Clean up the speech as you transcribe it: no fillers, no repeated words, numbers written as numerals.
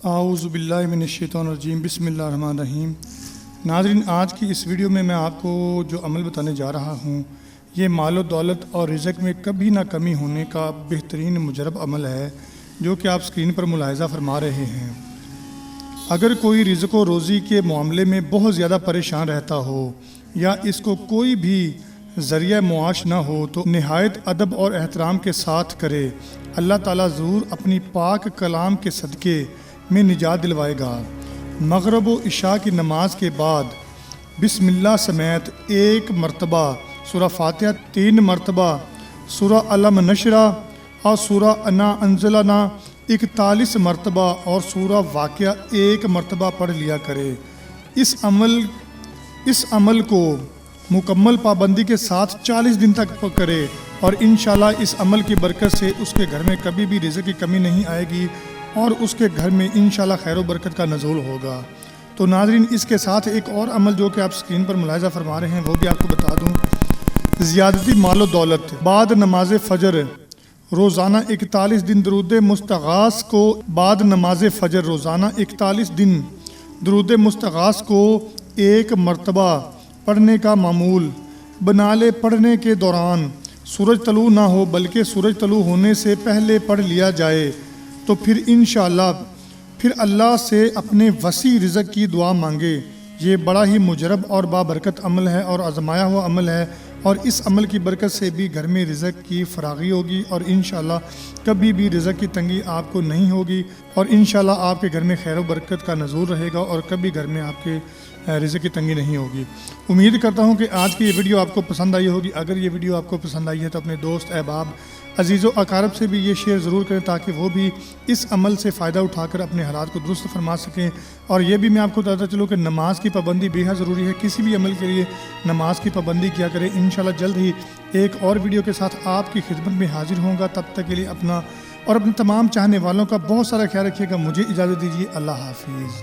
اعوذ باللہ من الشیطان الرجیم بسم اللہ الرحمن الرحیم۔ ناظرین، آج کی اس ویڈیو میں آپ کو جو عمل بتانے جا رہا ہوں یہ مال و دولت اور رزق میں کبھی نہ کمی ہونے کا بہترین مجرب عمل ہے جو کہ آپ سکرین پر ملاحظہ فرما رہے ہیں۔ اگر کوئی رزق و روزی کے معاملے میں بہت زیادہ پریشان رہتا ہو یا اس کو کوئی بھی ذریعہ معاش نہ ہو تو نہایت ادب اور احترام کے ساتھ کرے، اللہ تعالیٰ ضرور اپنی پاک کلام کے صدقے میں نجات دلوائے گا۔ مغرب و عشاء کی نماز کے بعد بسم اللہ سمیت 1 مرتبہ سورہ فاتحہ، 3 مرتبہ سورہ علم نشرہ اور سورہ انا انزلنا 41 مرتبہ اور سورہ واقعہ 1 مرتبہ پڑھ لیا کرے۔ اس عمل کو مکمل پابندی کے ساتھ 40 دن تک کرے اور انشاءاللہ اس عمل کی برکت سے اس کے گھر میں کبھی بھی رزق کی کمی نہیں آئے گی اور اس کے گھر میں انشاءاللہ خیر و برکت کا نزول ہوگا۔ تو ناظرین، اس کے ساتھ ایک اور عمل جو کہ آپ سکرین پر ملاحظہ فرما رہے ہیں وہ بھی آپ کو بتا دوں۔ زیادتی مال و دولت بعد نماز فجر روزانہ 41 دن درود مستغاث کو نماز فجر روزانہ 41 دن درود مستغاث کو 1 مرتبہ پڑھنے کا معمول بنا لے۔ پڑھنے کے دوران سورج طلوع نہ ہو بلکہ سورج طلوع ہونے سے پہلے پڑھ لیا جائے تو پھر انشاءاللہ اللہ سے اپنے وسیع رزق کی دعا مانگے۔ یہ بڑا ہی مجرب اور بابرکت عمل ہے اور آزمایا ہوا عمل ہے، اور اس عمل کی برکت سے بھی گھر میں رزق کی فراغی ہوگی اور انشاءاللہ کبھی بھی رزق کی تنگی آپ کو نہیں ہوگی، اور انشاءاللہ آپ کے گھر میں خیر و برکت کا نزول رہے گا اور کبھی گھر میں آپ کے رزق کی تنگی نہیں ہوگی۔ امید کرتا ہوں کہ آج کی یہ ویڈیو آپ کو پسند آئی ہوگی۔ اگر یہ ویڈیو آپ کو پسند آئی ہے تو اپنے دوست احباب عزیز و اقارب سے بھی یہ شیئر ضرور کریں تاکہ وہ بھی اس عمل سے فائدہ اٹھا کر اپنے حالات کو درست فرما سکیں۔ اور یہ بھی میں آپ کو بتاتا چلوں کہ نماز کی پابندی بے حد ضروری ہے۔ کسی بھی عمل کے لیے نماز کی پابندی کیا کریں۔ انشاءاللہ جلد ہی ایک اور ویڈیو کے ساتھ آپ کی خدمت میں حاضر ہوں گا۔ تب تک کے لیے اپنا اور اپنے تمام چاہنے والوں کا بہت سارا خیال رکھیے گا۔ مجھے اجازت دیجیے۔ اللہ حافظ۔